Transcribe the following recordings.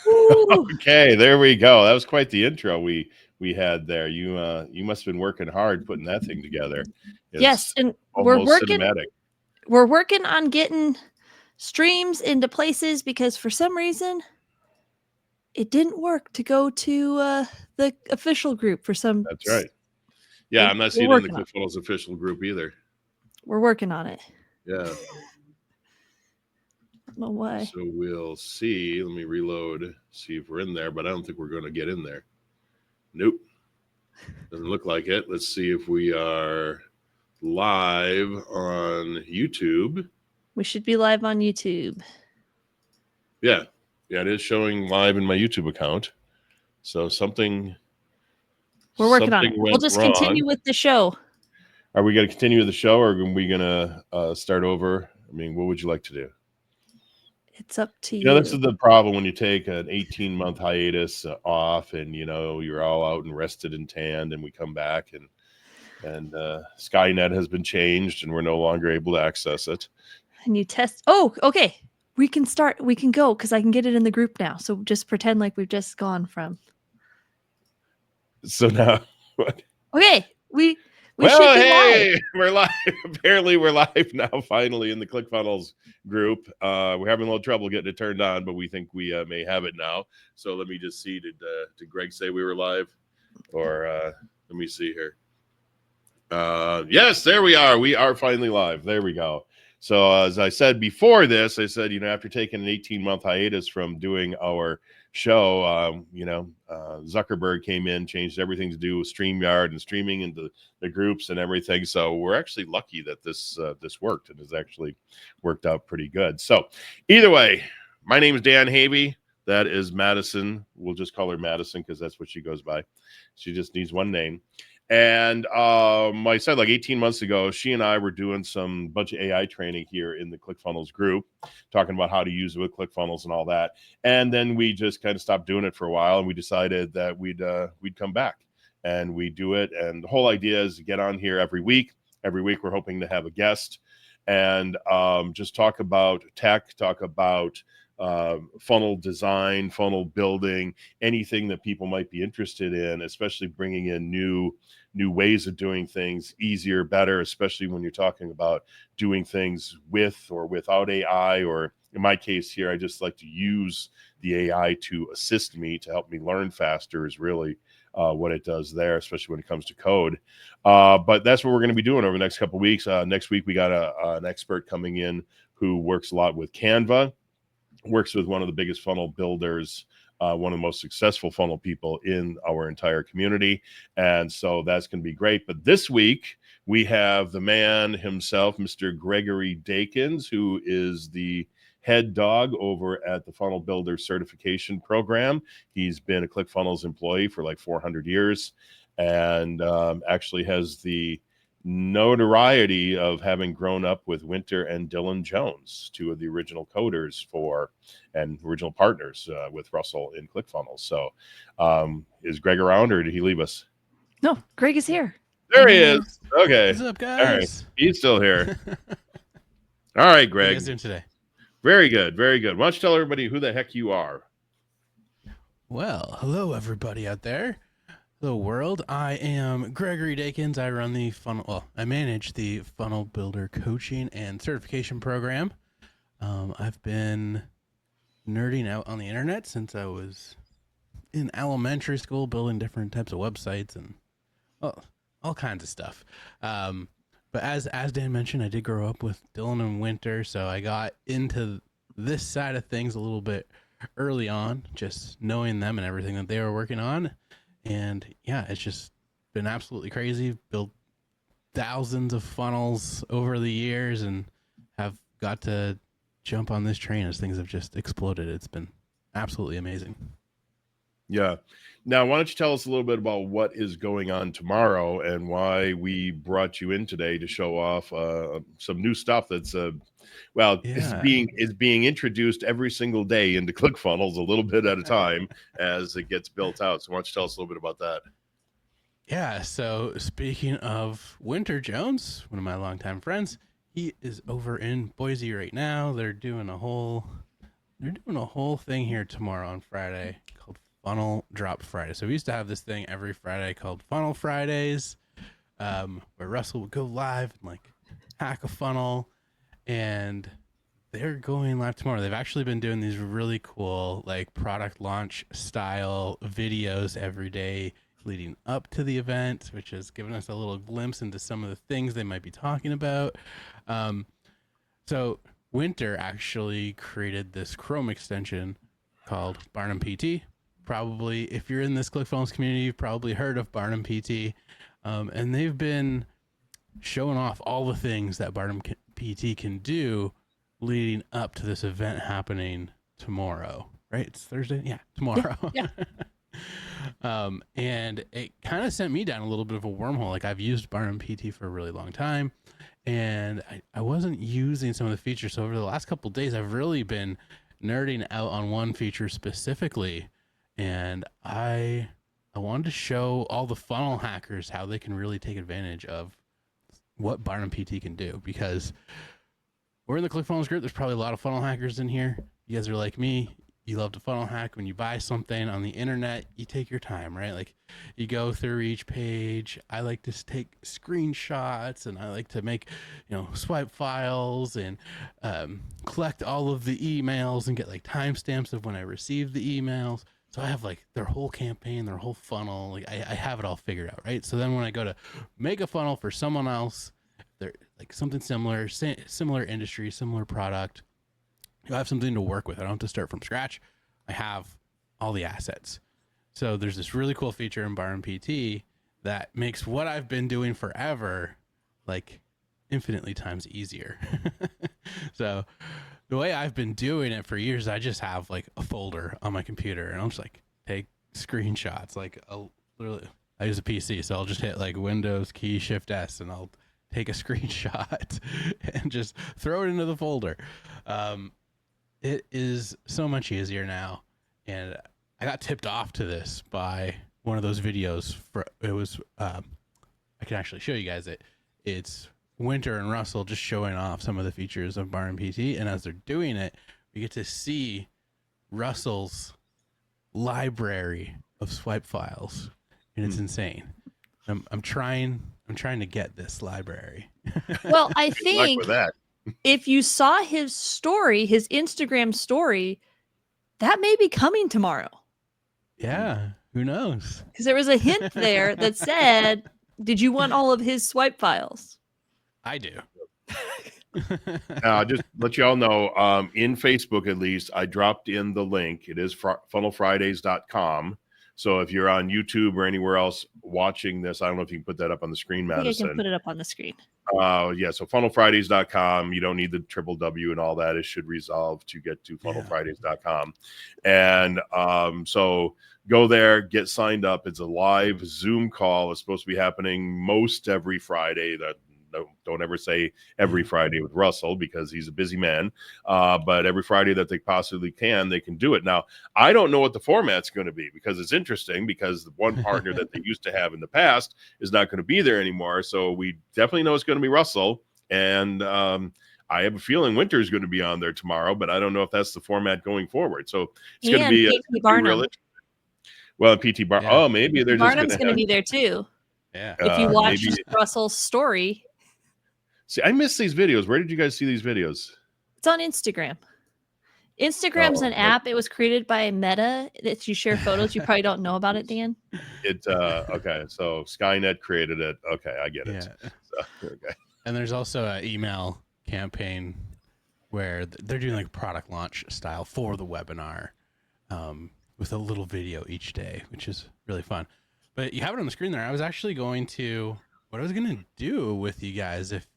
Woo! Okay, there we go. That was quite the intro we had there. You must have been working hard putting that thing together. Yes, It's and almost cinematic. we're working on getting streams into places because for some reason it didn't work to go to the official group for some. That's right. Yeah, I'm not We're seeing it in the working on. ClickFunnels official group either. We're working on it. Yeah. I don't know why. So we'll see. Let me reload, see if we're in there, but I don't think we're going to get in there. Nope. Doesn't look like it. Let's see if we are live on YouTube. We should be live on YouTube. Yeah. Yeah, it is showing live in my YouTube account. So something We're working on it. We'll went just wrong. continue with the show. Are we going to continue the show, or are we going to start over? I mean, what would you like to do? It's up to You know, this you. is the problem when you take an 18-month hiatus off, and you're all out and rested and tanned, and we come back, and Skynet has been changed, and we're no longer able to access it. And you test. Oh, okay. We can start. We can go because I can get it in the group now. So just pretend like we've just gone from. So now, what? Okay, we Well, should be hey, live. we're live. Apparently, we're live now. Finally, in the ClickFunnels group, we're having a little trouble getting it turned on, but we think we may have it now. So let me just see. Did Greg say we were live, or let me see here? Yes, there we are. We are finally live. There we go. So as I said before this, I said, after taking an 18-month hiatus from doing our show, Zuckerberg came in, changed everything to do with StreamYard and streaming into the groups and everything. So we're actually lucky that this worked, and has actually worked out pretty good. So either way, my name is Dan Havey. That is Madison. We'll just call her Madison because that's what she goes by. She just needs one name. And I said like 18 months ago, she and I were doing some bunch of AI training here in the ClickFunnels group, talking about how to use it with ClickFunnels and all that. And then we just kind of stopped doing it for a while, and we decided that we'd come back and we do it. And the whole idea is to get on here every week. Every week we're hoping to have a guest and just talk about tech, talk about funnel design, funnel building, anything that people might be interested in, especially bringing in new ways of doing things easier, better, especially when you're talking about doing things with or without AI, or in my case here, I just like to use the AI to assist me, to help me learn faster is really what it does there, especially when it comes to code. But that's what we're going to be doing over the next couple of weeks. Next week, we got an expert coming in who works a lot with Canva, works with one of the biggest funnel builders, one of the most successful funnel people in our entire community. And so that's going to be great. But this week, we have the man himself, Mr. Gregory Dakens, who is the head dog over at the Funnel Builder Certification Program. He's been a ClickFunnels employee for like 400 years and actually has the notoriety of having grown up with Winter and Dylan Jones, two of the original coders and original partners with Russell in ClickFunnels. So is Greg around, or did he leave us? No, Greg is here. There he is. Okay. What's up, guys? All right. He's still here. All right, Greg. How you guys doing today? Very good. Very good. Why don't you tell everybody who the heck you are? Well, hello, everybody out there. Hello, world. I am Gregory Dakens. I run the I manage the Funnel Builder Coaching and Certification Program. I've been nerding out on the internet since I was in elementary school, building different types of websites and all kinds of stuff. But as Dan mentioned, I did grow up with Dylan and Winter, so I got into this side of things a little bit early on, just knowing them and everything that they were working on. And yeah, it's just been absolutely crazy. Built thousands of funnels over the years and have got to jump on this train as things have just exploded. It's been absolutely amazing. Yeah. Now, why don't you tell us a little bit about what is going on tomorrow and why we brought you in today to show off some new stuff that's is being introduced every single day into ClickFunnels a little bit at a time as it gets built out. So why don't you tell us a little bit about that? Yeah. So speaking of Winter Jones, one of my longtime friends, he is over in Boise right now. They're doing a whole they're doing a whole thing here tomorrow on Friday called Funnel Drop Friday. So we used to have this thing every Friday called Funnel Fridays, where Russell would go live and like hack a funnel, and they're going live tomorrow. They've actually been doing these really cool like product launch style videos every day leading up to the event, which has given us a little glimpse into some of the things they might be talking about. So Winter actually created this Chrome extension called Barnum PT. Probably, if you're in this ClickFunnels community, you've probably heard of Barnum PT. And they've been showing off all the things that Barnum PT can do leading up to this event happening tomorrow. Right? It's Thursday? Yeah, tomorrow. Yeah. And it kind of sent me down a little bit of a wormhole. Like, I've used Barnum PT for a really long time, and I wasn't using some of the features. So over the last couple of days, I've really been nerding out on one feature specifically, and I wanted to show all the funnel hackers how they can really take advantage of what Barnum PT can do, because we're in the ClickFunnels group. There's probably a lot of funnel hackers in here. You guys are like me. You love to funnel hack. When you buy something on the internet, you take your time, right? Like, you go through each page. I like to take screenshots, and I like to make, swipe files and collect all of the emails and get like timestamps of when I received the emails. So I have like their whole campaign, their whole funnel. Like, I have it all figured out, right? So then when I go to make a funnel for someone else, they're like something similar, similar industry, similar product, I have something to work with. I don't have to start from scratch. I have all the assets. So there's this really cool feature in Barnum PT that makes what I've been doing forever like infinitely times easier. So the way I've been doing it for years, I just have like a folder on my computer, and I'll just like take screenshots. Like, literally, I use a PC, so I'll just hit like Windows+Shift+S, and I'll take a screenshot and just throw it into the folder. It is so much easier now, and I got tipped off to this by one of those videos. I can actually show you guys it. It's Winter and Russell just showing off some of the features of Barnum PT, and as they're doing it, we get to see Russell's library of swipe files, and it's insane. I'm trying to get this library. Well, I Good luck think with that. if you saw his story, his Instagram story, that may be coming tomorrow. Yeah, who knows? Because there was a hint there that said, did you want all of his swipe files? I do. Just let you all know, in Facebook at least, I dropped in the link. It is funnelfridays.com. So if you're on YouTube or anywhere else watching this, I don't know if you can put that up on the screen, I think Madison. I can put it up on the screen. Yeah, so funnelfridays.com. You don't need the triple-W and all that. It should resolve to get to funnelfridays.com. And so go there, get signed up. It's a live Zoom call. It's supposed to be happening most every Friday. Don't ever say every Friday with Russell, because he's a busy man. But every Friday that they possibly can, they can do it. Now, I don't know what the format's going to be, because it's interesting, because the one partner that they used to have in the past is not going to be there anymore. So we definitely know it's going to be Russell. And I have a feeling Winter is going to be on there tomorrow, but I don't know if that's the format going forward. So it's going to be PT Barnum. Well, PT Bar. Yeah. Oh, maybe they're just Barnum's going to be there too. Yeah. If you watch maybe. Russell's story, See, I missed these videos. Where did you guys see these videos? it's on Instagram. Instagram's an app. It was created by Meta that you share photos. You probably don't know about it, Dan. Okay. So Skynet created it. Okay, I get it. Yeah. So, okay. And there's also an email campaign where they're doing like product launch style for the webinar, with a little video each day, which is really fun. But you have it on the screen there. I was actually what I was going to do with you guys, if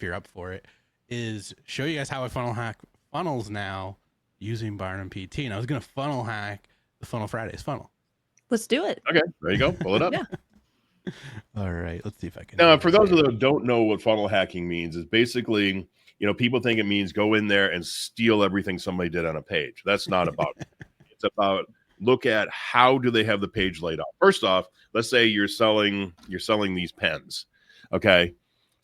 you're up for it, is show you guys how I funnel hack funnels now using Barnum PT. And I was going to funnel hack the Funnel Fridays funnel. Let's do it. Okay, there you go. Pull it up. Yeah. All right, let's see if I can. Now, for those of you that don't know what funnel hacking means, is basically, people think it means go in there and steal everything somebody did on a page. That's not about it. It's about look at how do they have the page laid out. First off, let's say you're selling these pens. Okay.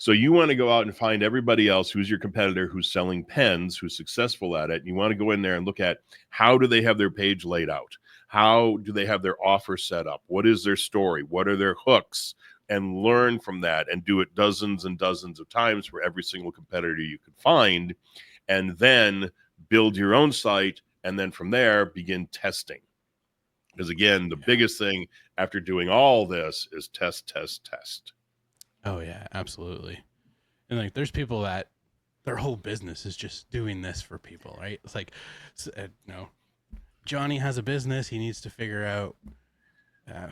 So you want to go out and find everybody else who's your competitor, who's selling pens, who's successful at it. And you want to go in there and look at how do they have their page laid out? How do they have their offer set up? What is their story? What are their hooks? And learn from that and do it dozens and dozens of times for every single competitor you could find. And then build your own site. And then from there, begin testing. Because again, the biggest thing after doing all this is test, test, test. Oh yeah, absolutely. And like, there's people that their whole business is just doing this for people, right? It's like, Johnny has a business. He needs to figure out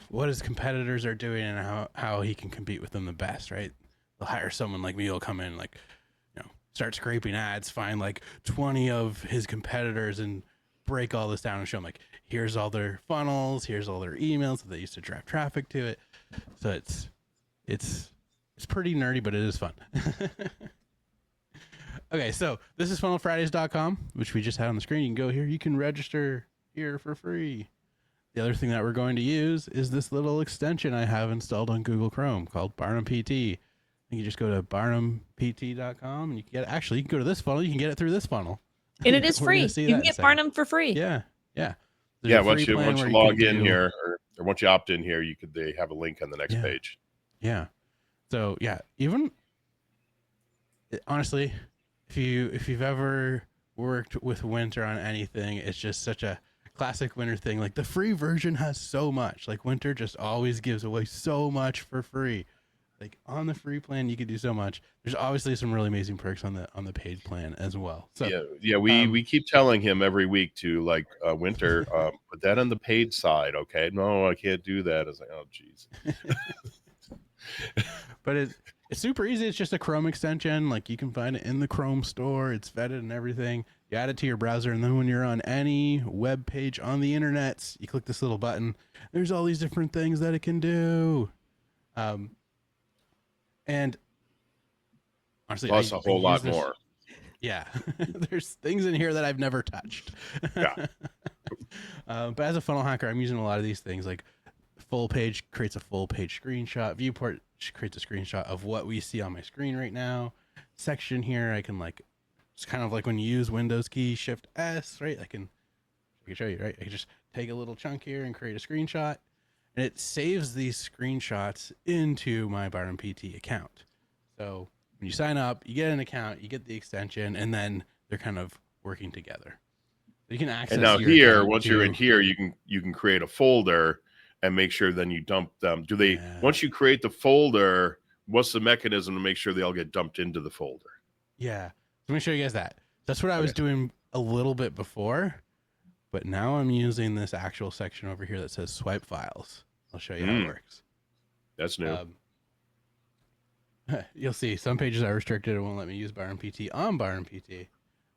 what his competitors are doing and how he can compete with them the best, right? They'll hire someone like me who'll come in, like, start scraping ads, find like 20 of his competitors and break all this down and show them, like, here's all their funnels, here's all their emails that they used to drive traffic to it. So it's pretty nerdy, but it is fun. Okay, so this is funnelfridays.com, which we just had on the screen. You can go here. You can register here for free. The other thing that we're going to use is this little extension I have installed on Google Chrome called Barnum PT. You can just go to barnumpt.com and you can you can go to this funnel. You can get it through this funnel. And it is free. You can get Barnum for free. Yeah. Yeah. Once you log in here or once you opt in here, they have a link on the next page. Yeah. So even honestly, if you've ever worked with Winter on anything, it's just such a classic Winter thing. Like, the free version has so much. Like, Winter just always gives away so much for free. Like, on the free plan, you could do so much. There's obviously some really amazing perks on the paid plan as well. So we keep telling him every week to, like, Winter, put that on the paid side, okay? No, I can't do that. I was like, oh, geez. But it's super easy. It's just a Chrome extension. Like, you can find it in the Chrome store. It's vetted and everything. You add it to your browser, and then when you're on any web page on the internet, you click this little button. There's all these different things that it can do. And honestly, plus a whole lot more. Yeah, there's things in here that I've never touched. Yeah. But as a funnel hacker, I'm using a lot of these things. Like, full page creates a full page screenshot. Viewport creates a screenshot of what we see on my screen right now. Section here, I can, like, it's kind of like when you use Windows key Shift+S, right? I can show you, right? I can just take a little chunk here and create a screenshot, and it saves these screenshots into my Barnum PT account. So when you sign up, you get an account, you get the extension, and then they're kind of working together. So you can access. And now here, once you're in here, you can create a folder and make sure then you dump them. Once you create the folder, what's the mechanism to make sure they all get dumped into the folder? Yeah. Let me show you guys that. That's what I was doing a little bit before, but now I'm using this actual section over here that says swipe files. I'll show you how it works. That's new. You'll see some pages are restricted. It won't let me use Barnum PT on Barnum PT.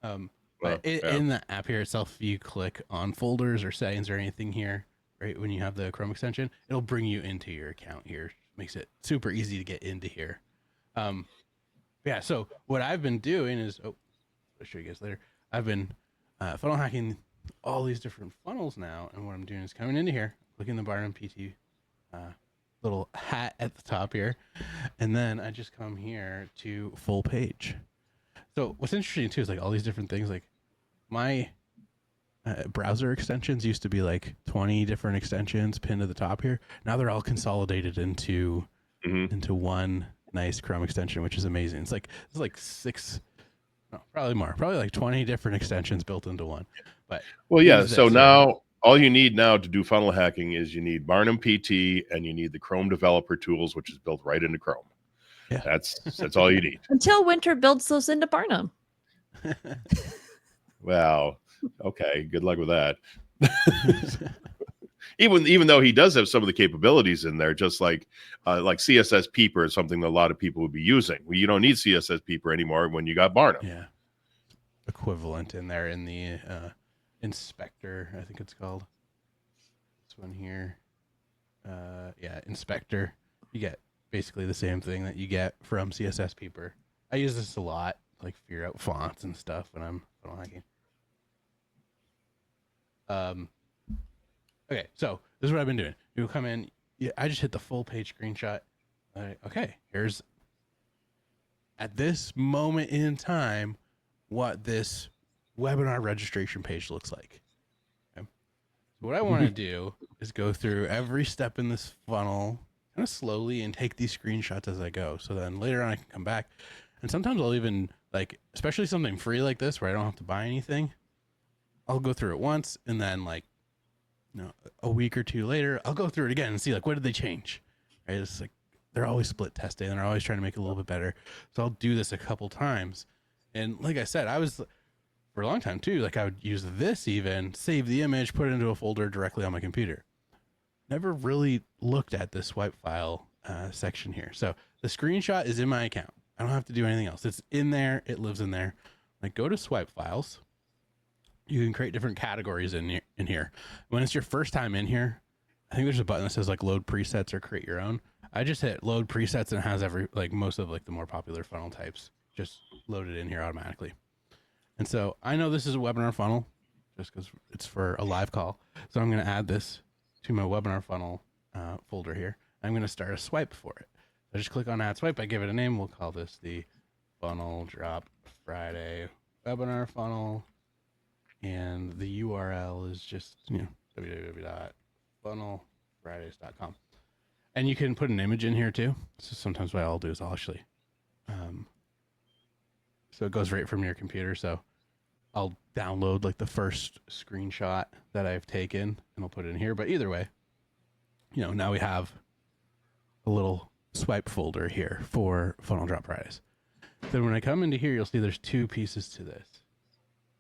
But in the app here itself, if you click on folders or settings or anything here, right, when you have the Chrome extension, it'll bring you into your account here. Makes it super easy to get into here. So what I've been doing is, I'll show you guys later. I've been funnel hacking all these different funnels now, and what I'm doing is coming into here, clicking the Barnum PT little hat at the top here, and then I just come here to full page. So what's interesting too is, like, all these different things. Like, my browser extensions used to be like 20 different extensions pinned to the top here. Now they're all consolidated into one nice Chrome extension, which is amazing. It's like probably more, probably like 20 different extensions built into one. But so now all you need now to do funnel hacking is you need Barnum PT and you need the Chrome developer tools, which is built right into Chrome. Yeah. That's all you need. Until Winter builds those into Barnum. Well, okay. Good luck with that. Even though he does have some of the capabilities in there, just like CSS Peeper is something that a lot of people would be using. Well, you don't need CSS Peeper anymore when you got Barnum. Yeah. Equivalent in there in the inspector, I think it's called. This one here. Inspector. You get basically the same thing that you get from CSS Peeper. I use this a lot, like, figure out fonts and stuff when I'm funnel hacking. Okay, so this is what I've been doing. You come in, I just hit the full page screenshot. Okay, here's at this moment in time what this webinar registration page looks like. Okay? So what I want to do is go through every step in this funnel kind of slowly and take these screenshots as I go. So then later on I can come back, and sometimes I'll even, like, especially something free like this where I don't have to buy anything, I'll go through it once, and then, like, a week or two later, I'll go through it again and see, like, what did they change? Right? It's like they're always split testing, and they're always trying to make it a little bit better. So I'll do this a couple times. And like I said, I was, for a long time too, like, I would use this, even save the image, put it into a folder directly on my computer. Never really looked at this swipe file section here. So the screenshot is in my account. I don't have to do anything else. It's in there. It lives in there. Like, go to swipe files. You can create different categories in here. When it's your first time in here, I think there's a button that says, like, load presets or create your own. I just hit load presets, and it has most of, like, the more popular funnel types just loaded in here automatically. And so I know this is a webinar funnel just because it's for a live call. So I'm going to add this to my webinar funnel folder here. I'm going to start a swipe for it. I just click on add swipe. I give it a name. We'll call this the Funnel Drop Friday webinar funnel. And the URL is just, www.funnelfridays.com. And you can put an image in here too. So sometimes what I'll do is I'll actually, so it goes right from your computer. So I'll download, like, the first screenshot that I've taken, and I'll put it in here. But either way, now we have a little swipe folder here for Funnel Drop Fridays. Then when I come into here, you'll see there's two pieces to this.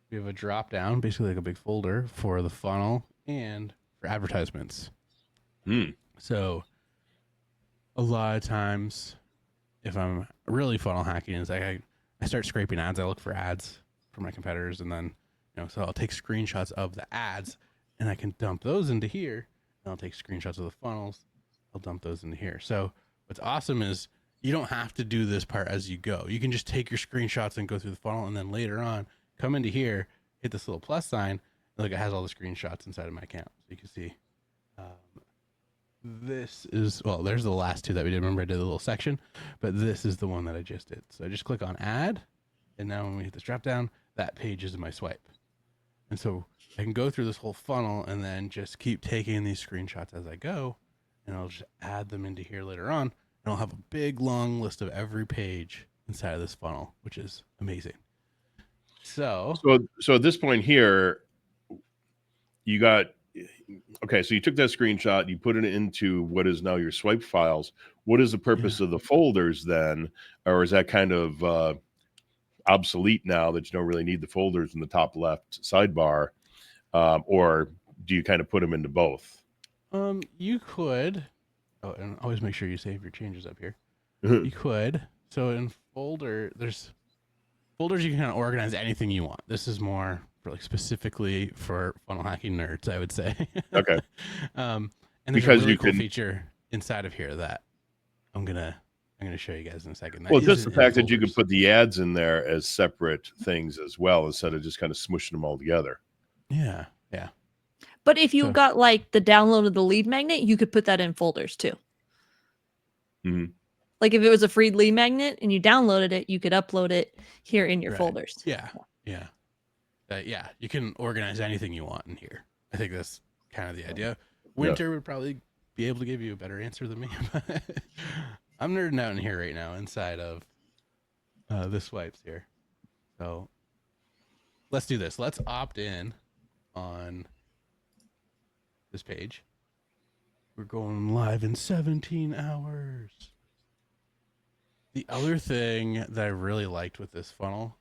We have a drop down, basically like a big folder for the funnel and for advertisements. So a lot of times, if I'm really funnel hacking, it's like I start scraping ads. I look for ads for my competitors, and then, so I'll take screenshots of the ads, and I can dump those into here. And I'll take screenshots of the funnels. I'll dump those into here. So what's awesome is you don't have to do this part as you go. You can just take your screenshots and go through the funnel, and then later on, come into here, hit this little plus sign, and look, it has all the screenshots inside of my account. So you can see this is, well, there's the last two that we did. Remember, I did a little section, but this is the one that I just did. So I just click on add, and now when we hit this drop down, that page is my swipe. And so I can go through this whole funnel and then just keep taking these screenshots as I go, and I'll just add them into here later on, and I'll have a big long list of every page inside of this funnel, which is amazing. So at this point here, you got, okay, so you took that screenshot, you put it into what is now your swipe files. What is the purpose of the folders then? Or is that kind of obsolete now that you don't really need the folders in the top left sidebar? Or do you kind of put them into both? You could, and always make sure you save your changes up here. You could. So in there's folders you can kind of organize anything you want. This is more for, like, specifically for funnel hacking nerds, I would say. Okay. And there's because a really cool feature inside of here that I'm gonna show you guys in a second. Well, just the fact that you can put the ads in there as separate things as well, instead of just kind of smushing them all together. Yeah. But if you got, like, the download of the lead magnet, you could put that in folders too. Mm-hmm. Like, if it was a free lead magnet and you downloaded it, you could upload it here in your folders. Yeah. You can organize anything you want in here. I think that's kind of the idea. Winter would probably be able to give you a better answer than me. I'm nerding out in here right now inside of the swipes here. So let's do this. Let's opt in on this page. We're going live in 17 hours. The other thing that I really liked with this funnel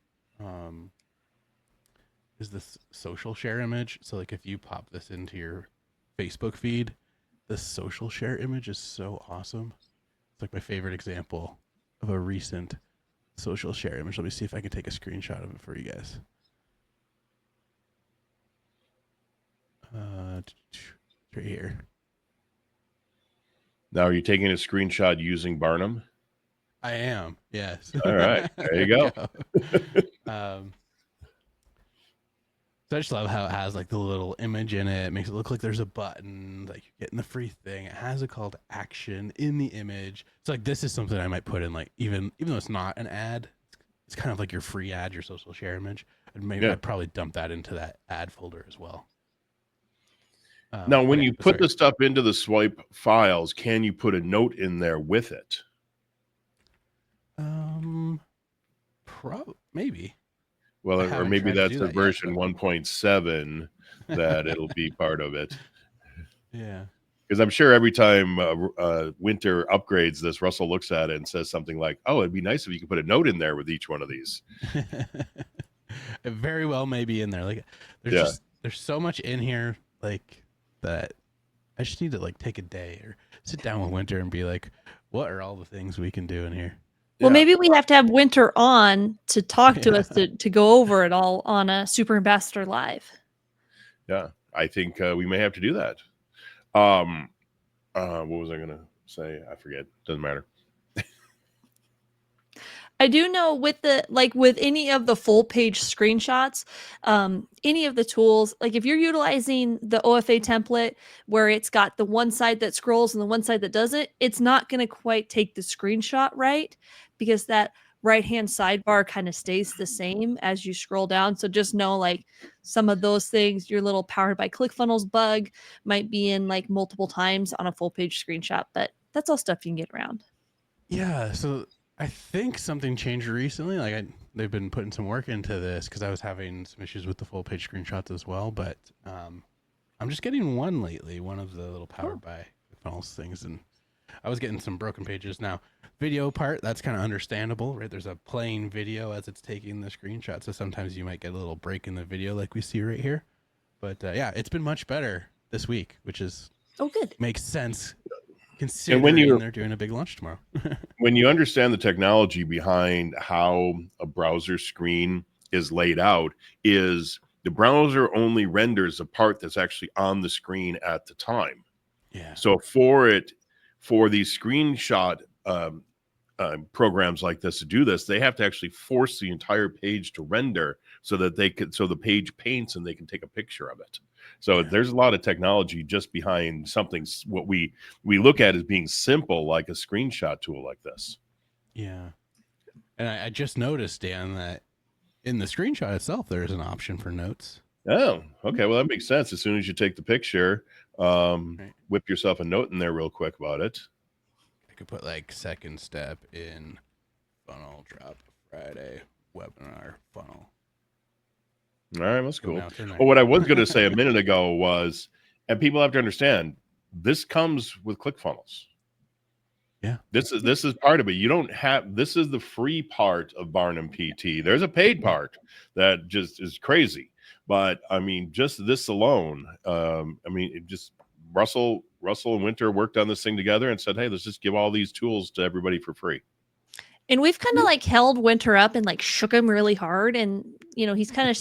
is this social share image. So, like, if you pop this into your Facebook feed, the social share image is so awesome. It's like my favorite example of a recent social share image. Let me see if I can take a screenshot of it for you guys. Right here. Now, are you taking a screenshot using Barnum? I am. Yes. All right. There you go. So I just love how it has like the little image in it. It makes it look like there's a button, like you're getting the free thing. It has a call to action in the image. So like this is something I might put in, like even though it's not an ad, it's kind of like your free ad, your social share image. I'd probably dump that into that ad folder as well. Now, when you put the stuff into the swipe files, can you put a note in there with it? Maybe. Well, or maybe that's a version 1.7 that it'll be part of it. Yeah. Because I'm sure every time Winter upgrades this, Russell looks at it and says something like, oh, it'd be nice if you could put a note in there with each one of these. It very well may be in there. Like there's so much in here like that I just need to like take a day or sit down with Winter and be like, what are all the things we can do in here? Well, maybe we have to have Winter on to talk to us to go over it all on a Super Ambassador Live. Yeah, I think we may have to do that. What was I going to say? I forget. Doesn't matter. I do know with any of the full page screenshots, any of the tools, like if you're utilizing the OFA template where it's got the one side that scrolls and the one side that doesn't, it's not going to quite take the screenshot right because that right-hand sidebar kind of stays the same as you scroll down. So just know like some of those things, your little powered by ClickFunnels bug might be in like multiple times on a full page screenshot, but that's all stuff you can get around. Yeah. So I think something changed recently. Like they've been putting some work into this because I was having some issues with the full page screenshots as well. But I'm just getting one lately, one of the little powered by ClickFunnels things, and I was getting some broken pages. Now, video part, that's kind of understandable, right? There's a playing video as it's taking the screenshot, so sometimes you might get a little break in the video like we see right here. But yeah, it's been much better this week, which is good. Makes sense. Considering they're doing a big launch tomorrow. When you understand the technology behind how a browser screen is laid out, is the browser only renders the part that's actually on the screen at the time. Yeah. So for these screenshot programs like this to do this, they have to actually force the entire page to render so that the page paints and they can take a picture of it. So there's a lot of technology just behind something what we look at as being simple, like a screenshot tool like this. Yeah. And I just noticed, Dan, that in the screenshot itself, there's an option for notes. Oh, okay. Well, that makes sense. As soon as you take the picture, whip yourself a note in there real quick about it. I could put like second step in funnel drop Friday webinar funnel. All right, that's cool. Well, what I was going to say a minute ago was, and people have to understand, this comes with ClickFunnels. Yeah. This is part of it. You don't have, this is the free part of Barnum PT. There's a paid part that just is crazy. But I mean, just this alone, Russell and Winter worked on this thing together and said, hey, let's just give all these tools to everybody for free. And we've kind of like held Winter up and like shook him really hard. And, he's kind of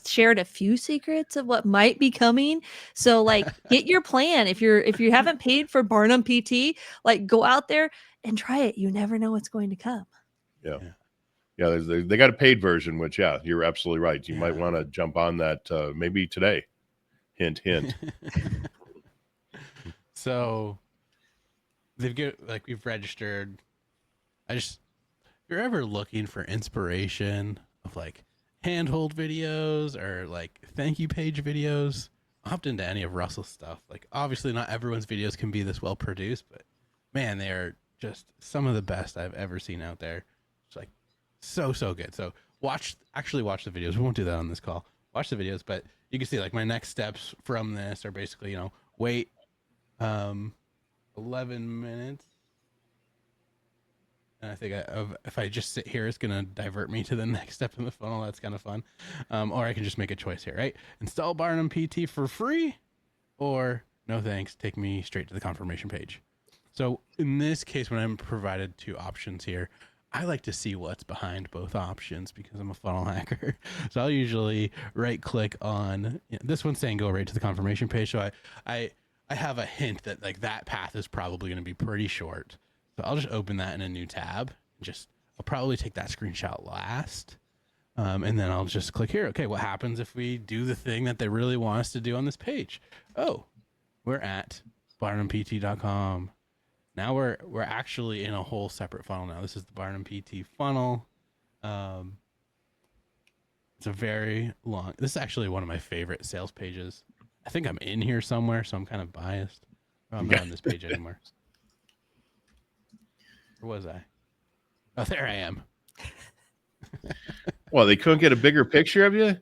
shared a few secrets of what might be coming. So like get your plan. If you haven't paid for Barnum PT, like go out there and try it. You never know what's going to come. Yeah. They got a paid version, which, you're absolutely right. You might want to jump on that maybe today. Hint, hint. So we've registered. If you're ever looking for inspiration of like handhold videos or like thank you page videos, opt into any of Russell's stuff. Like obviously not everyone's videos can be this well produced, but man, they are just some of the best I've ever seen out there. It's like so good. So watch the videos. We won't do that on this call. Watch the videos, but you can see like my next steps from this are basically, wait 11 minutes. And I think if I just sit here, it's going to divert me to the next step in the funnel. That's kind of fun. Or I can just make a choice here, right? Install Barnum PT for free, or no thanks, take me straight to the confirmation page. So in this case, when I'm provided two options here, I like to see what's behind both options because I'm a funnel hacker. So I'll usually right click on this one's saying go right to the confirmation page. So I have a hint that like that path is probably going to be pretty short. So I'll just open that in a new tab. I'll probably take that screenshot last. And then I'll just click here. Okay, what happens if we do the thing that they really want us to do on this page? Oh, we're at barnumpt.com. Now we're actually in a whole separate funnel now. This is the Barnum PT funnel. It's a very long. This is actually one of my favorite sales pages. I think I'm in here somewhere, so I'm kind of biased. Oh, I'm not on this page anymore. Where was I? Oh, there I am. Well, they couldn't get a bigger picture of you?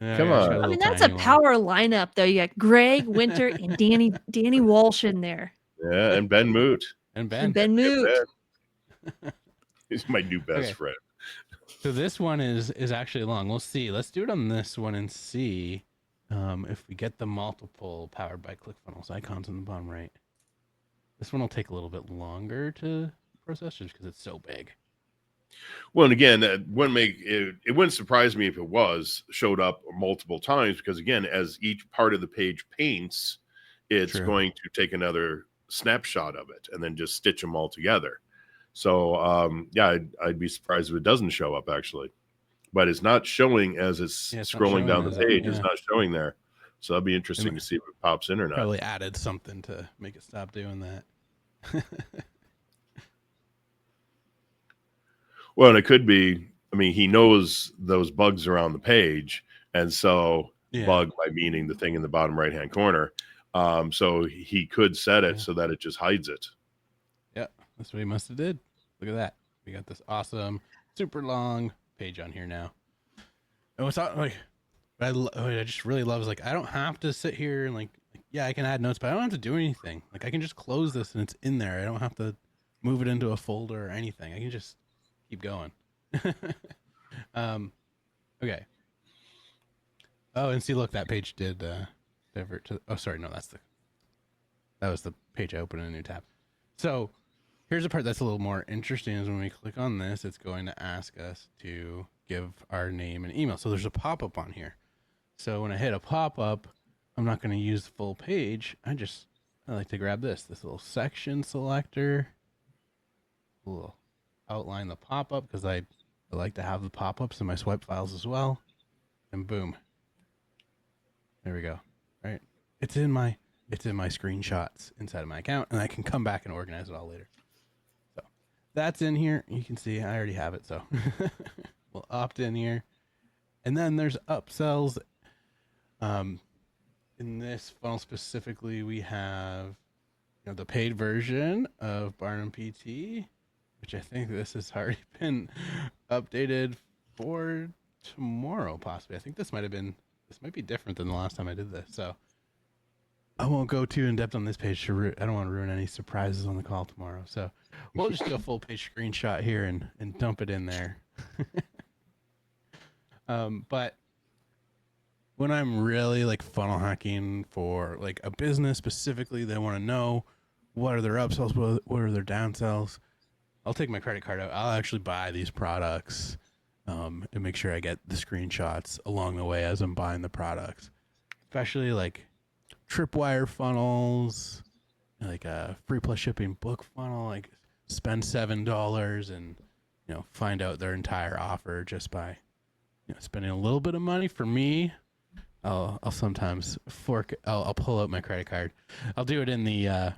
Yeah, Come I just got on. a I mean, little that's a tiny one. power lineup, though. You got Greg, Winter, and Danny Walsh in there. Yeah, and Ben Moot. And Ben. And Ben Moot. Ben. He's my new best Okay. friend. So this one is actually long. We'll see. Let's do it on this one and see if we get the multiple powered by ClickFunnels icons in the bottom right. This one will take a little bit longer to process just because it's so big. Well, and again, that wouldn't make it, it wouldn't surprise me if it showed up multiple times, because again, as each part of the page paints, it's True. going to take another snapshot of it and then just stitch them all together. So yeah, I'd be surprised if it doesn't show up actually, but it's not showing as it's scrolling down the page. It's not showing there. So that'd be interesting to see if it pops in or not. Probably added something to make it stop doing that. Well, and it could be, I mean, he knows those bugs are on the page. And so bug by meaning the thing in the bottom right-hand corner. So he could set it so that it just hides it. Yeah, that's what he must have did. Look at that. We got this awesome, super long page on here now. And what's like, what I just really love is like, I don't have to sit here and like, yeah, I can add notes, but I don't have to do anything. Like I can just close this and it's in there. I don't have to move it into a folder or anything. I can just keep going. Okay. Oh, and see, look, that page did divert to. Oh, sorry, no, that was the page I opened in a new tab. So here's the part that's a little more interesting: is when we click on this, it's going to ask us to give our name and email. So there's a pop-up on here. So when I hit a pop-up, I'm not going to use the full page. I like to grab this little section selector. We'll outline the pop-up because I like to have the pop-ups in my swipe files as well. And boom. There we go. All right. It's in my screenshots inside of my account, and I can come back and organize it all later. So that's in here. You can see I already have it. So we'll opt in here. And then there's upsells. In this funnel specifically, we have the paid version of Barnum PT, which I think this has already been updated for tomorrow, possibly. I think this might be different than the last time I did this. So I won't go too in depth on this page. I don't want to ruin any surprises on the call tomorrow. So we'll just do a full page screenshot here and dump it in there. But when I'm really like funnel hacking for like a business specifically, they want to know what are their upsells, what are their downsells. I'll take my credit card out. I'll actually buy these products and make sure I get the screenshots along the way as I'm buying the products, especially like tripwire funnels, like a free plus shipping book funnel, like spend $7 and find out their entire offer just by spending a little bit of money. For me, I'll sometimes I'll pull out my credit card. I'll do it in the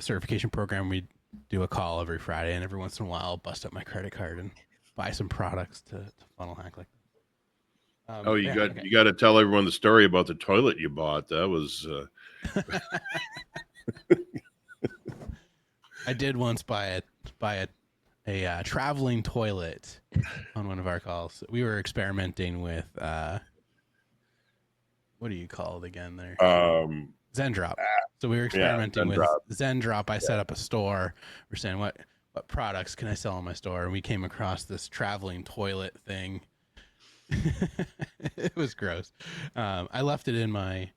certification program. We do a call every Friday, and every once in a while I'll bust up my credit card and buy some products to funnel hack like that. You got to tell everyone the story about the toilet you bought. That was I did once buy a traveling toilet on one of our calls. We were experimenting with what do you call it again there? Zendrop. So we were experimenting with Zendrop. I set up a store. We're saying what products can I sell in my store, and we came across this traveling toilet thing. It was gross. I left it in my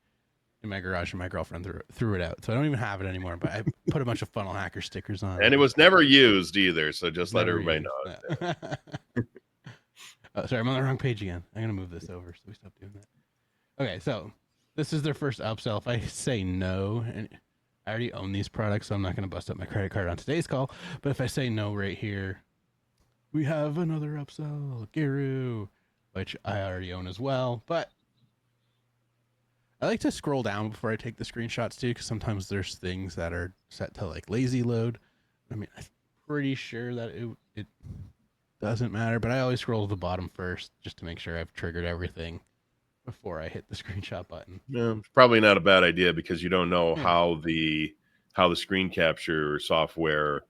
garage, and my girlfriend threw it out, so I don't even have it anymore. But I put a bunch of funnel hacker stickers on, and it was never used either. So just let everybody know. Oh, sorry, I'm on the wrong page again. I'm gonna move this over so we stop doing that. Okay, so this is their first upsell. If I say no, and I already own these products, so I'm not gonna bust up my credit card on today's call. But if I say no right here, we have another upsell, Guru, which I already own as well. But I like to scroll down before I take the screenshots too, because sometimes there's things that are set to like lazy load. I mean, I'm pretty sure that it doesn't matter, but I always scroll to the bottom first just to make sure I've triggered everything before I hit the screenshot button. Yeah, it's probably not a bad idea because you don't know Yeah. how the screen capture software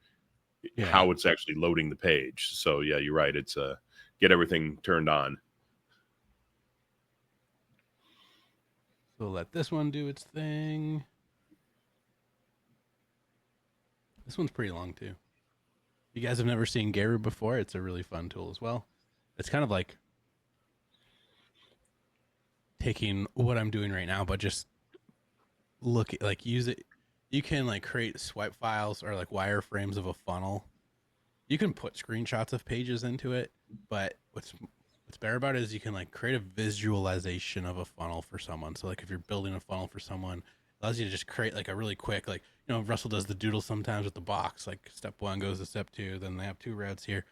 how it's actually loading the page. So yeah, you're right. It's get everything turned on. So let this one do its thing. This one's pretty long too. If you guys have never seen Guru before, it's a really fun tool as well. It's kind of like taking what I'm doing right now, but just use it. You can like create swipe files or like wireframes of a funnel. You can put screenshots of pages into it, but what's better about it is you can like create a visualization of a funnel for someone. So like if you're building a funnel for someone, it allows you to just create like a really quick, like, you know, Russell does the doodle sometimes with the box, like step 1 goes to step 2, then they have 2 routes here.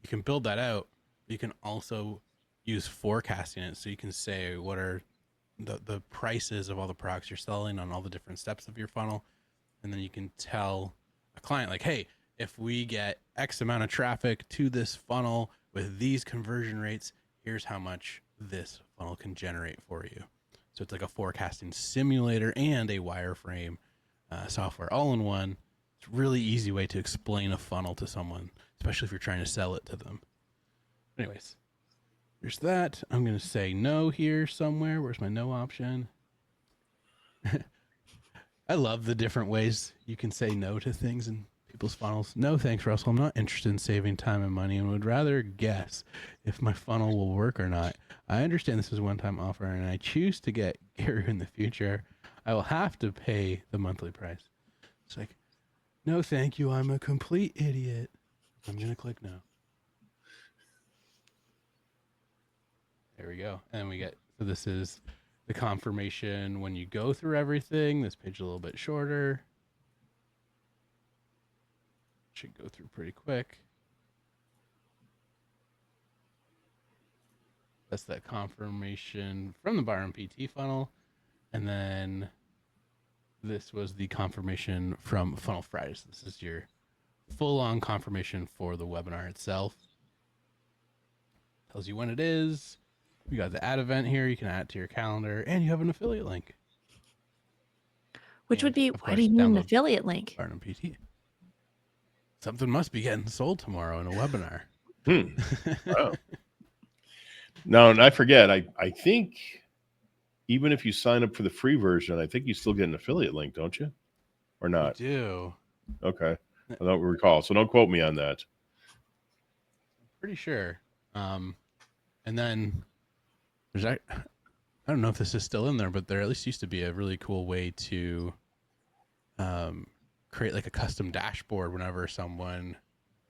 You can build that out. You can also use forecasting it. So you can say what are the prices of all the products you're selling on all the different steps of your funnel. And then you can tell a client like, hey, if we get X amount of traffic to this funnel with these conversion rates, here's how much this funnel can generate for you. So it's like a forecasting simulator and a wireframe software all in one. It's a really easy way to explain a funnel to someone, especially if you're trying to sell it to them. Anyways, there's that. I'm going to say no here somewhere. Where's my no option? I love the different ways you can say no to things in people's funnels. No, thanks, Russell. I'm not interested in saving time and money and would rather guess if my funnel will work or not. I understand this is a one-time offer and I choose to get Gary in the future. I will have to pay the monthly price. It's like, no, thank you. I'm a complete idiot. I'm going to click no. There we go. And we get, so this is the confirmation when you go through everything. This page is a little bit shorter. Should go through pretty quick. That's that confirmation from the Barnum PT funnel. And then this was the confirmation from Funnel Fridays. This is your full-on confirmation for the webinar itself. Tells you when it is. We got the add event here. You can add it to your calendar, and you have an affiliate link. Which And would be, of why course, do you need an download affiliate link? Barnum PT. Something must be getting sold tomorrow in a webinar. Wow. No, and I forget. I think even if you sign up for the free version, I think you still get an affiliate link, don't you? Or not? You do. Okay. I don't recall. So don't quote me on that. Pretty sure. And then there's, I don't know if this is still in there, but there at least used to be a really cool way to create like a custom dashboard whenever someone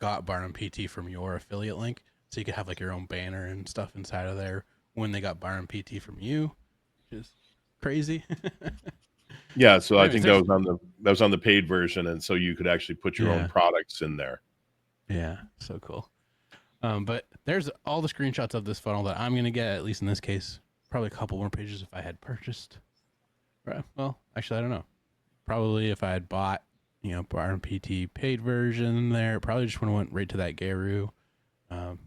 got Barnum PT from your affiliate link. So you could have like your own banner and stuff inside of there when they got Barnum PT from you, which is crazy. Yeah, so Anyways, I think that was on the paid version, and so you could actually put your own products in there. Yeah, so cool. But there's all the screenshots of this funnel that I'm going to get, at least in this case, probably a couple more pages if I had purchased. Well, actually, I don't know. Probably if I had bought, you know, Barnum PT paid version there, probably just would have went right to that Guru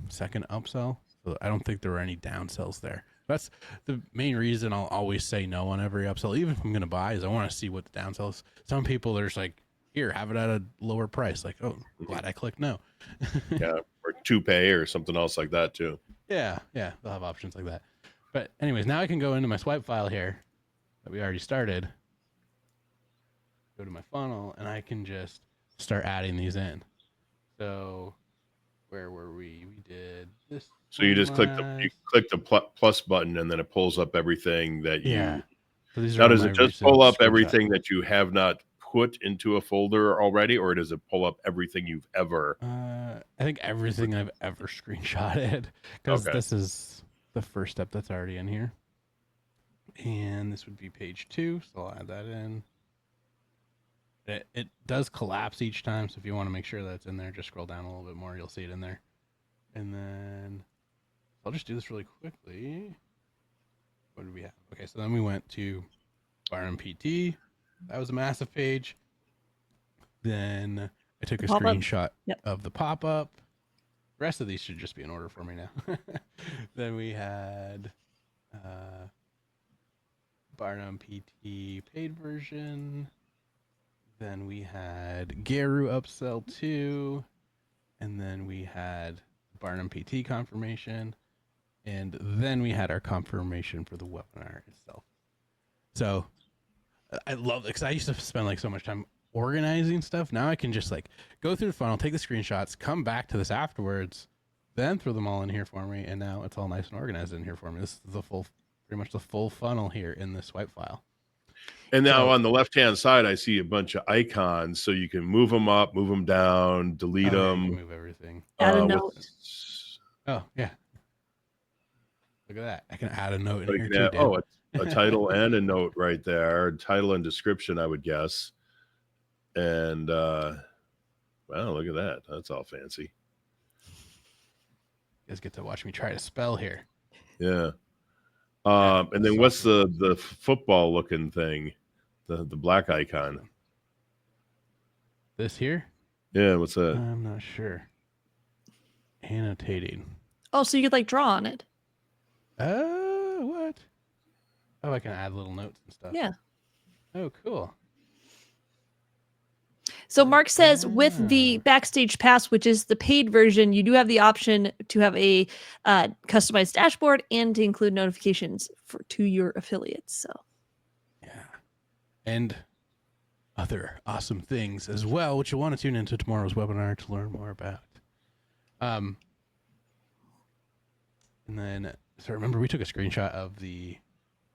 second upsell. So I don't think there were any downsells there. That's the main reason I'll always say no on every upsell, even if I'm going to buy, is I want to see what the downsell is. Some people are just like, here, have it at a lower price. Like, oh, glad I clicked no. Yeah, or to pay or something else like that too. Yeah, they'll have options like that. But anyways, now I can go into my swipe file here that we already started. Go to my funnel, and I can just start adding these in. So where were we? We did this. So you just click the plus button, and then it pulls up everything that you. Yeah. So these are now, all does my it just pull up recent everything that you have not put into a folder already, or does it pull up everything you've ever? I think everything I've ever screenshotted, because Okay. this is the first step that's already in here. And this would be page 2, so I'll add that in. It does collapse each time, so if you want to make sure that's in there, just scroll down a little bit more, you'll see it in there. And then I'll just do this really quickly. What did we have? Okay, so then we went to Barnum PT. That was a massive page. Then I took a Pop-up. screenshot Yep. of the pop-up. The rest of these should just be in order for me now. Then we had Barnum PT paid version. Then we had Garu upsell 2. And then we had Barnum PT confirmation. And then we had our confirmation for the webinar itself. So I love it because I used to spend like so much time organizing stuff. Now I can just like go through the funnel, take the screenshots, come back to this afterwards, then throw them all in here for me. And now it's all nice and organized in here for me. This is the full, pretty much the full funnel here in the swipe file. And now on the left-hand side, I see a bunch of icons, so you can move them up, move them down, delete them. Move everything. Add a note. Oh, yeah. Look at that. I can add a note in here too, Dan. Oh, a title and a note right there. Title and description, I would guess. And, wow, look at that. That's all fancy. You guys get to watch me try to spell here. Yeah. And then what's the football looking thing? The black icon. This here? Yeah, what's that? I'm not sure. Annotating. Oh, so you could like draw on it. What? Oh, I can add little notes and stuff. Yeah. Oh, cool. So Mark says with the Backstage Pass, which is the paid version, you do have the option to have a customized dashboard and to include notifications to your affiliates. So, yeah, and other awesome things as well, which you'll want to tune into tomorrow's webinar to learn more about. And then, so remember, we took a screenshot of the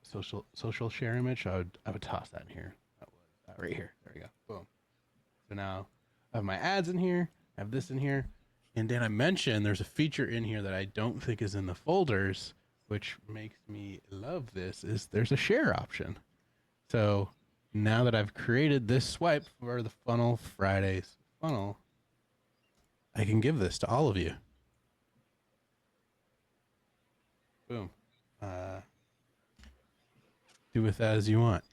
social share image. I would toss that in here. That was that right here. There we go. Boom. So now I have my ads in here, I have this in here, and then I mentioned there's a feature in here that I don't think is in the folders, which makes me love this, is there's a share option. So now that I've created this swipe for the Funnel Fridays funnel, I can give this to all of you. Boom. Do with that as you want.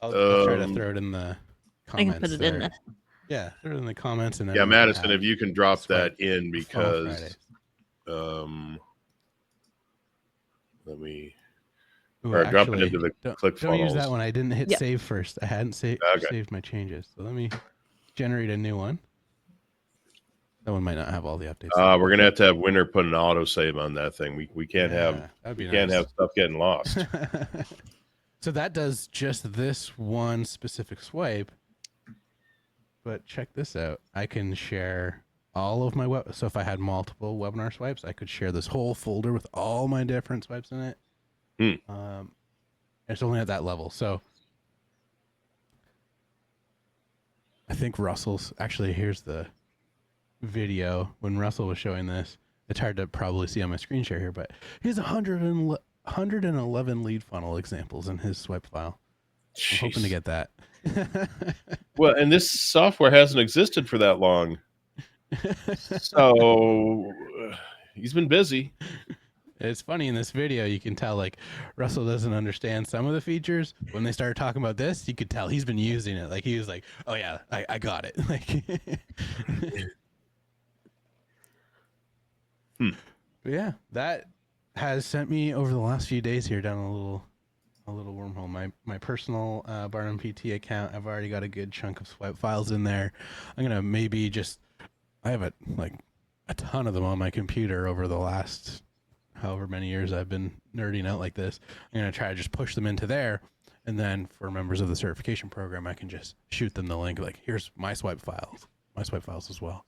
I'll try to throw it in the comments. I can put it in there. Yeah, throw it in the comments. And then yeah, Madison, if you can drop that in, because let me drop it into the ClickFunnels. Don't use that one. I didn't hit Yep. save first. I hadn't saved my changes. So let me generate a new one. That one might not have all the updates. We're gonna have to have Winter put an autosave on that thing. We can't have stuff getting lost. So that does just this one specific swipe. But check this out. I can share all of my so if I had multiple webinar swipes, I could share this whole folder with all my different swipes in it. It's only at that level. So I think Russell's actually, here's the video when Russell was showing this. It's hard to probably see on my screen share here, but he has 111 lead funnel examples in his swipe file. I'm hoping to get that. Well, and this software hasn't existed for that long. So he's been busy. It's funny in this video, you can tell like Russell doesn't understand some of the features. When they started talking about this, you could tell he's been using it. Like he was like, oh yeah, I got it. Like, But yeah, that has sent me over the last few days here down a little wormhole. My personal Barnum PT account, I've already got a good chunk of swipe files in there. I'm gonna maybe I have a ton of them on my computer over the last however many years I've been nerding out like this. I'm gonna try to just push them into there, and then for members of the certification program, I can just shoot them the link. Like, here's my swipe files as well.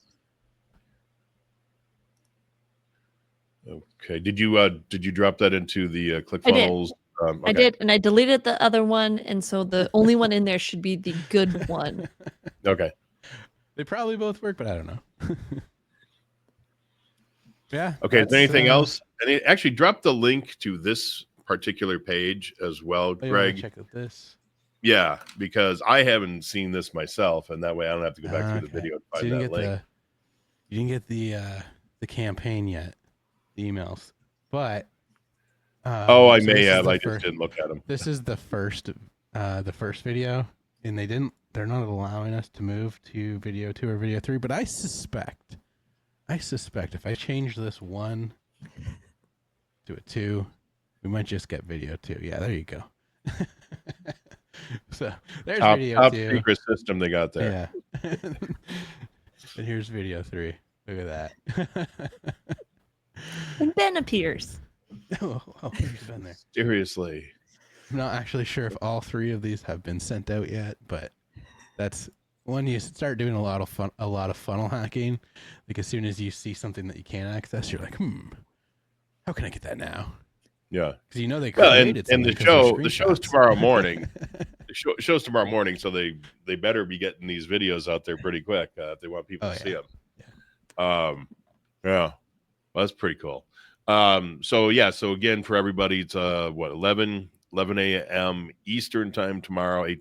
Okay. Did you drop that into the ClickFunnels? Okay. I did, and I deleted the other one, and so the only one in there should be the good one. Okay. They probably both work, but I don't know. Yeah. Okay. Is there anything else? And it actually drop the link to this particular page as well, Greg. Check out this. Yeah, because I haven't seen this myself, and that way I don't have to go back through the video and find that link. You didn't get the campaign yet, the emails, but Oh, I so may this is have. the I just first. didn't look at them. This is the first video, and they're not allowing us to move to video 2 or video 3, but I suspect if I change this 1 to a 2, we might just get video 2. Yeah, there you go. So there's video Top 2. secret system they got there. Yeah. And here's video 3. Look at that. And Ben appears. Oh, he's been there. Seriously. I'm not actually sure if all 3 of these have been sent out yet, but that's when you start doing a lot of funnel hacking. Like as soon as you see something that you can't access, you're like, how can I get that now? Yeah. Because you know they Well, created and the something 'cause show they're the show's screenshots. tomorrow morning. The show's tomorrow morning, so they better be getting these videos out there pretty quick if they want people to see them. Yeah. Well, that's pretty cool. So again, for everybody, it's 11 a.m. Eastern time tomorrow, 8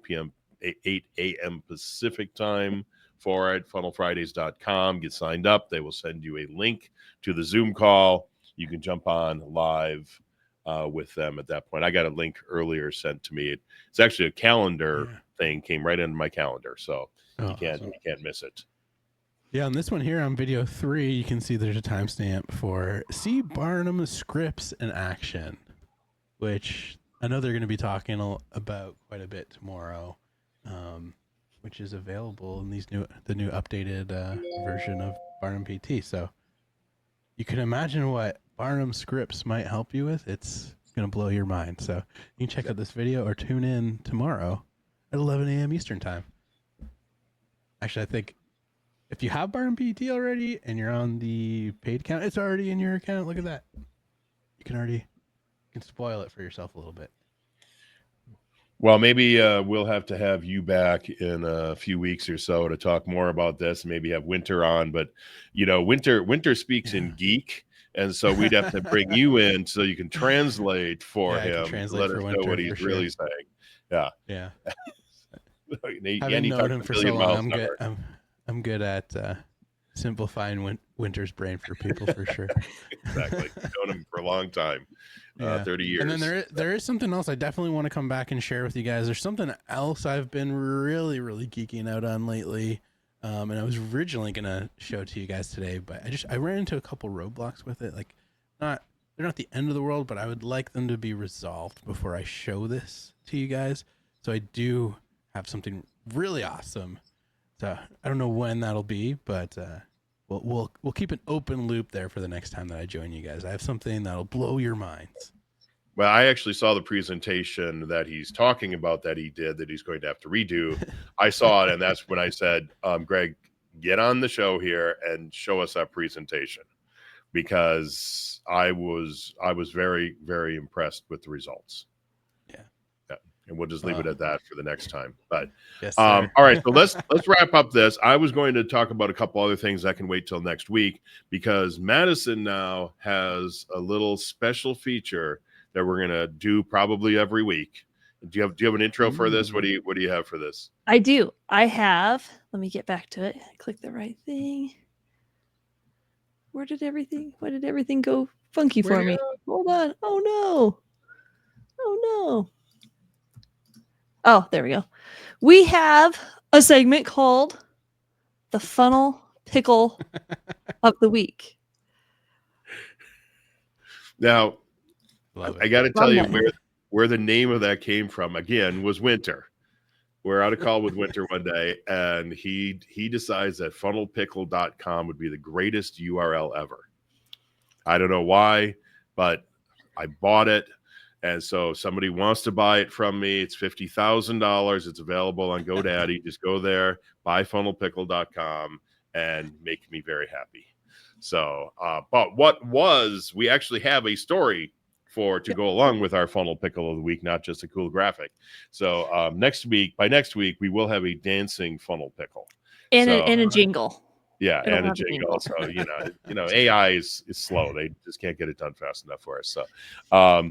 a.m. Pacific time for it. Funnelfridays.com. Get signed up. They will send you a link to the Zoom call. You can jump on live with them at that point. I got a link earlier sent to me. It's actually a calendar thing, came right into my calendar, so you can't miss it. Yeah, on this one here on video 3, you can see there's a timestamp for see Barnum scripts in action, which I know they're going to be talking about quite a bit tomorrow, which is available in the new updated version of Barnum PT. So you can imagine what Barnum scripts might help you with. It's going to blow your mind. So you can check out this video or tune in tomorrow at 11 a.m. Eastern time. Actually, I think if you have Barnum PT already and you're on the paid account, it's already in your account. Look at that. You can spoil it for yourself a little bit. Well, maybe we'll have to have you back in a few weeks or so to talk more about this. Maybe have Winter on, but Winter speaks in geek, and so we'd have to bring you in so you can translate for him. Translate let for us Winter, know what he's really saying. Yeah. Having known him for so long, I'm good at simplifying Winter's brain for people for sure. Exactly. Known him for a long time. 30 years. And then there is something else I definitely want to come back and share with you guys. There's something else I've been really, really geeking out on lately. And I was originally going to show it to you guys today, but I ran into a couple roadblocks with it. Like they're not the end of the world, but I would like them to be resolved before I show this to you guys. So I do have something really awesome. So I don't know when that'll be, but we'll keep an open loop there for the next time that I join you guys. I have something that'll blow your minds. Well, I actually saw the presentation that he's talking about that he's going to have to redo. I saw it, and that's when I said, Greg, get on the show here and show us that presentation, because I was very, very impressed with the results. Yeah. And we'll just leave it at that for the next time. But yes, all right, so let's wrap up this. I was going to talk about a couple other things that can wait till next week, because Madison now has a little special feature that we're gonna do probably every week. Do you have an intro for this? What do you have for this? I do. I have. Let me get back to it. Click the right thing. Why did everything go funky for me? Hold on. Oh no. Oh, there we go. We have a segment called the Funnel Pickle of the Week. Now, I got to tell you where the name of that came from. Again, was Winter. We're on a call with Winter one day, and he decides that funnelpickle.com would be the greatest URL ever. I don't know why, but I bought it. And so if somebody wants to buy it from me, it's $50,000. It's available on GoDaddy. Just go there, buy funnelpickle.com, and make me very happy. So, but we actually have a story to go along with our Funnel Pickle of the Week, not just a cool graphic. So by next week, we will have a dancing funnel pickle. And a jingle. Yeah, and a jingle. So AI is slow. They just can't get it done fast enough for us.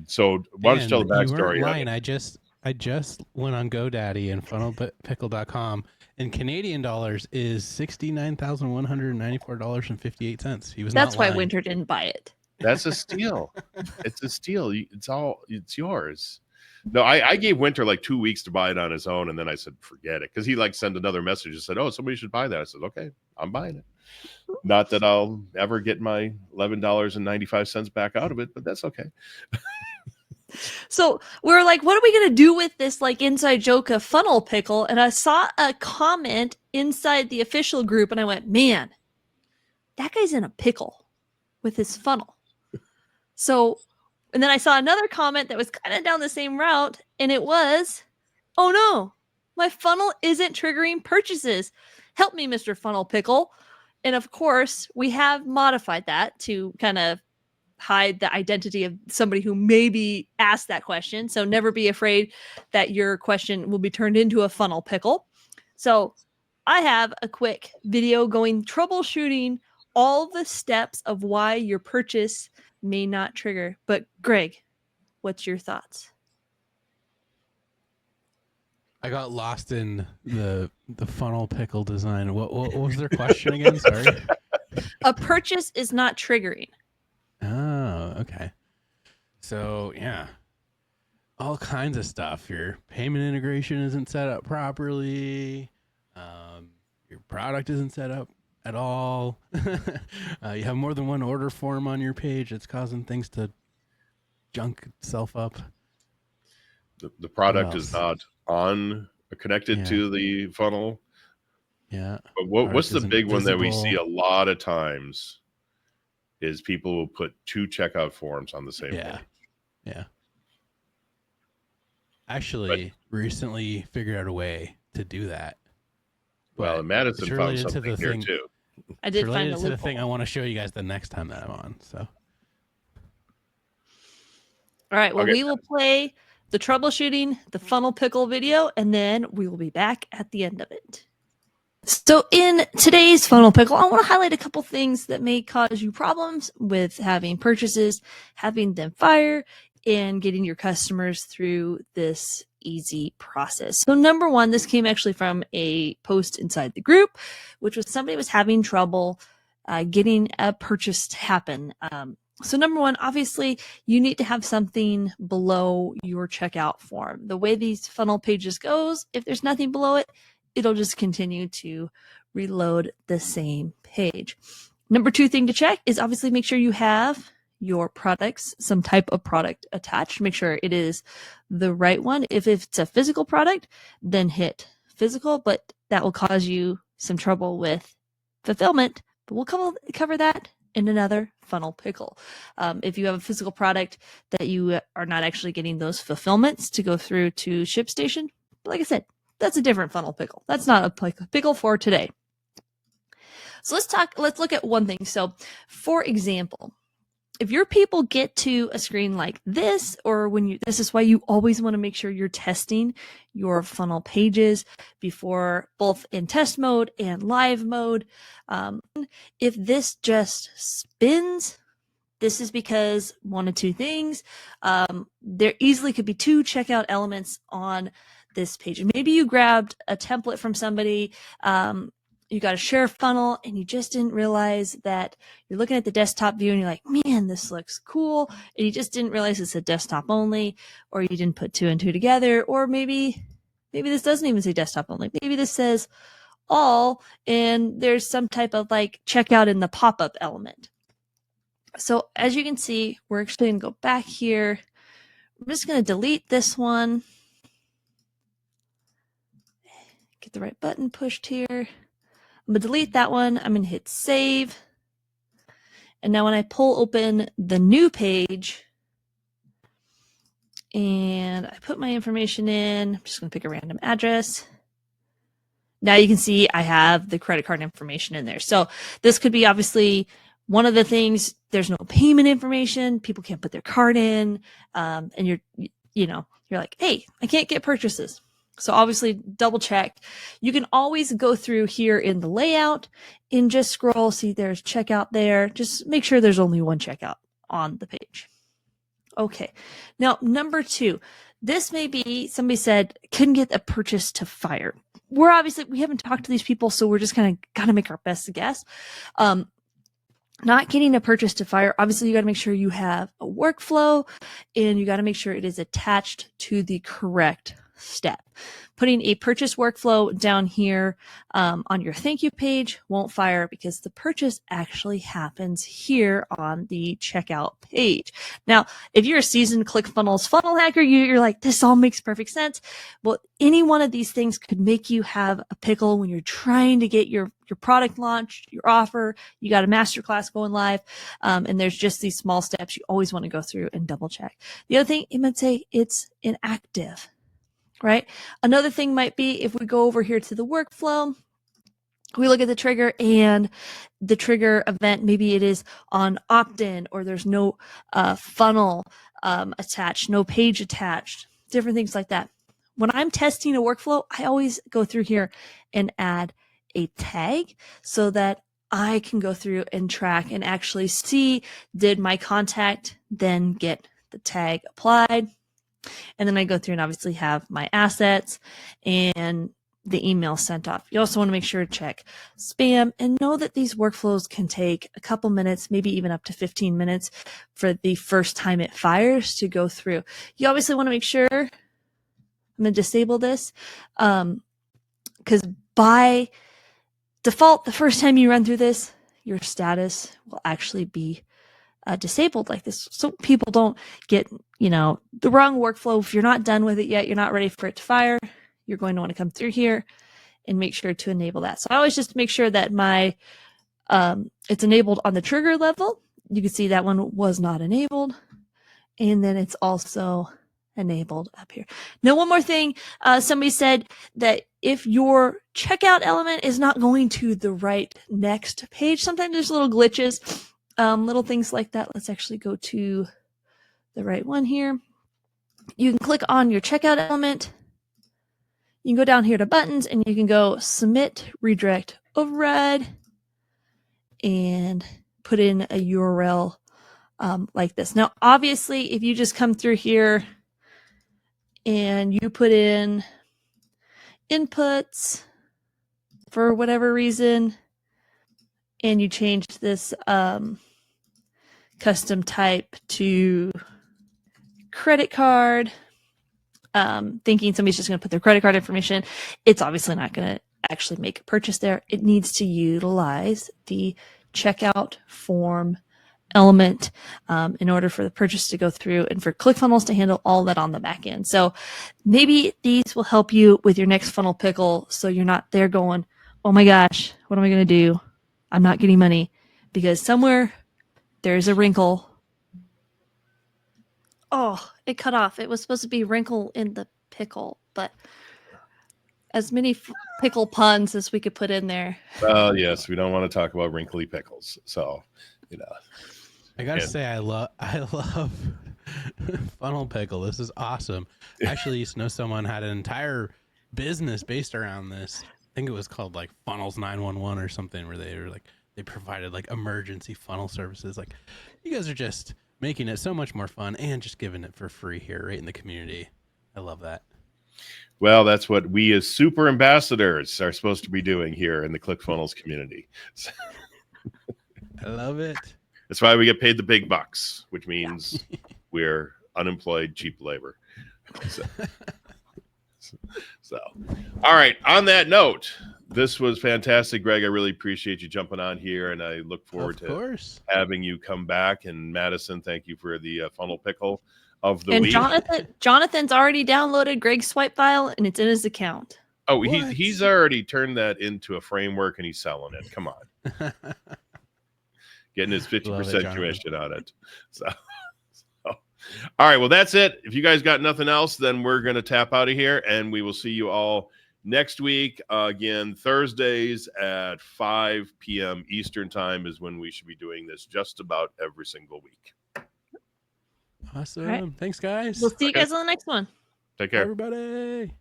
So why don't you tell the backstory? You weren't lying. I just went on GoDaddy and funnelpickle.com, in Canadian dollars is $69,194.58. He was That's not why lying. Winter didn't buy it. That's a steal. It's a steal. It's yours. No, I gave Winter like 2 weeks to buy it on his own, and then I said, forget it. Because he like sent another message and said, oh, somebody should buy that. I said, okay, I'm buying it. Not that I'll ever get my $11.95 back out of it, but that's okay. So we're like, what are we going to do with this like inside joke of funnel pickle? And I saw a comment inside the official group and I went, man, that guy's in a pickle with his funnel. So, and then I saw another comment that was kind of down the same route and it was, oh no, my funnel isn't triggering purchases. Help me, Mr. Funnel Pickle. And of course, we have modified that to kind of hide the identity of somebody who maybe asked that question. So never be afraid that your question will be turned into a funnel pickle. So I have a quick video going troubleshooting all the steps of why your purchase may not trigger. But Greg, what's your thoughts? I got lost in the funnel pickle design. What was their question again? Sorry. A purchase is not triggering. Oh, okay. So yeah, all kinds of stuff. Your payment integration isn't set up properly. Your product isn't set up at all. You have more than one order form on your page. It's causing things to junk itself up. The product is not connected to the funnel. Yeah. But what's the big one that we see a lot of times is people will put two checkout forms on the same page. Yeah. Actually, recently figured out a way to do that. Well, and Madison found something here too. I did find a loophole. The thing I want to show you guys the next time that I'm on. So, all right. Well, we will play the troubleshooting, the funnel pickle video, and then we will be back at the end of it. So in today's funnel pickle, I want to highlight a couple things that may cause you problems with having purchases, having them fire, and getting your customers through this easy process. So number one, this came actually from a post inside the group, which was somebody was having trouble getting a purchase to happen. So number one, obviously, you need to have something below your checkout form. The way these funnel pages goes, if there's nothing below it, it'll just continue to reload the same page. Number two thing to check is obviously make sure you have your products, some type of product attached. Make sure it is the right one. If it's a physical product, then hit physical, but that will cause you some trouble with fulfillment. But we'll cover that in another funnel pickle. If you have a physical product that you are not actually getting those fulfillments to go through to ShipStation, but like I said, that's a different funnel pickle. That's not a pickle for today. So let's look at one thing. So for example, if your people get to a screen like this, or this is why you always want to make sure you're testing your funnel pages before, both in test mode and live mode. If this just spins, this is because one of two things. There easily could be two checkout elements on this page. Maybe you grabbed a template from somebody, you got a share funnel, and you just didn't realize that you're looking at the desktop view and you're like, man, this looks cool. And you just didn't realize it's a desktop only, or you didn't put two and two together, or maybe this doesn't even say desktop only. Maybe this says all, and there's some type of like checkout in the pop-up element. So as you can see, we're actually going to go back here. I'm just going to delete this one. Get the right button pushed here. I'm going to delete that one. I'm going to hit save. And now when I pull open the new page and I put my information in, I'm just going to pick a random address. Now you can see I have the credit card information in there. So this could be obviously one of the things. There's no payment information. People can't put their card in. And you're like, hey, I can't get purchases. So obviously double check. You can always go through here in the layout and just scroll. See, there's checkout there. Just make sure there's only one checkout on the page. Okay. Now, number two, this may be, somebody said, couldn't get a purchase to fire. we haven't talked to these people, so we're just kind of got to make our best guess. Not getting a purchase to fire, obviously you got to make sure you have a workflow, and you got to make sure it is attached to the correct step. Putting a purchase workflow down here on your thank you page won't fire, because the purchase actually happens here on the checkout page. Now, if you're a seasoned ClickFunnels funnel hacker, you're like, this all makes perfect sense. Well, any one of these things could make you have a pickle when you're trying to get your product launched, your offer, you got a masterclass going live, and there's just these small steps you always want to go through and double check. The other thing, it might say it's inactive. Right? Another thing might be, if we go over here to the workflow, we look at the trigger, and the trigger event, maybe it is on opt-in, or there's no funnel attached, no page attached, different things like that. When I'm testing a workflow, I always go through here and add a tag so that I can go through and track and actually see, did my contact then get the tag applied? And then I go through and obviously have my assets and the email sent off. You also want to make sure to check spam, and know that these workflows can take a couple minutes, maybe even up to 15 minutes for the first time it fires to go through. You obviously want to make sure, I'm going to disable this, because by default, the first time you run through this, your status will actually be disabled like this, so people don't get the wrong workflow. If you're not done with it yet, you're not ready for it to fire, you're going to want to come through here and make sure to enable that. So I always just make sure that my it's enabled on the trigger level. You can see that one was not enabled, and then it's also enabled up here. Now, one more thing, somebody said that if your checkout element is not going to the right next page, sometimes there's little glitches. Little things like that. Let's actually go to the right one here. You can click on your checkout element. You can go down here to buttons, and you can go submit redirect override and put in a URL like this. Now, obviously, if you just come through here and you put in inputs for whatever reason, and you change this custom type to credit card, thinking somebody's just going to put their credit card information, it's obviously not going to actually make a purchase there. It needs to utilize the checkout form element in order for the purchase to go through, and for ClickFunnels to handle all that on the back end. So maybe these will help you with your next funnel pickle, so you're not there going, oh my gosh, what am I going to do? I'm not getting money, because somewhere there's a wrinkle. Oh, it cut off. It was supposed to be wrinkle in the pickle, but as many pickle puns as we could put in there. Well, yes, we don't want to talk about wrinkly pickles. So, I gotta say, I love funnel pickle. This is awesome. I actually used to know someone had an entire business based around this. I think it was called like Funnels 911 or something, where they provided like emergency funnel services. Like, you guys are just making it so much more fun and just giving it for free here right in the community. I love that. Well, that's what we as super ambassadors are supposed to be doing here in the ClickFunnels community. I love it. That's why we get paid the big bucks, which means we're unemployed, cheap labor. So, all right. On that note, this was fantastic, Greg. I really appreciate you jumping on here, and I look forward to having you come back. And Madison, thank you for the funnel pickle of the week. And Jonathan's already downloaded Greg's swipe file, and it's in his account. Oh, he's already turned that into a framework, and he's selling it. Come on. Getting his 50% commission on it. So, all right. Well, that's it. If you guys got nothing else, then we're going to tap out of here, and we will see you all next week. Again, Thursdays at 5 p.m. Eastern time is when we should be doing this just about every single week. Awesome. Right. Thanks, guys. We'll see you guys on the next one. Take care. Bye, everybody.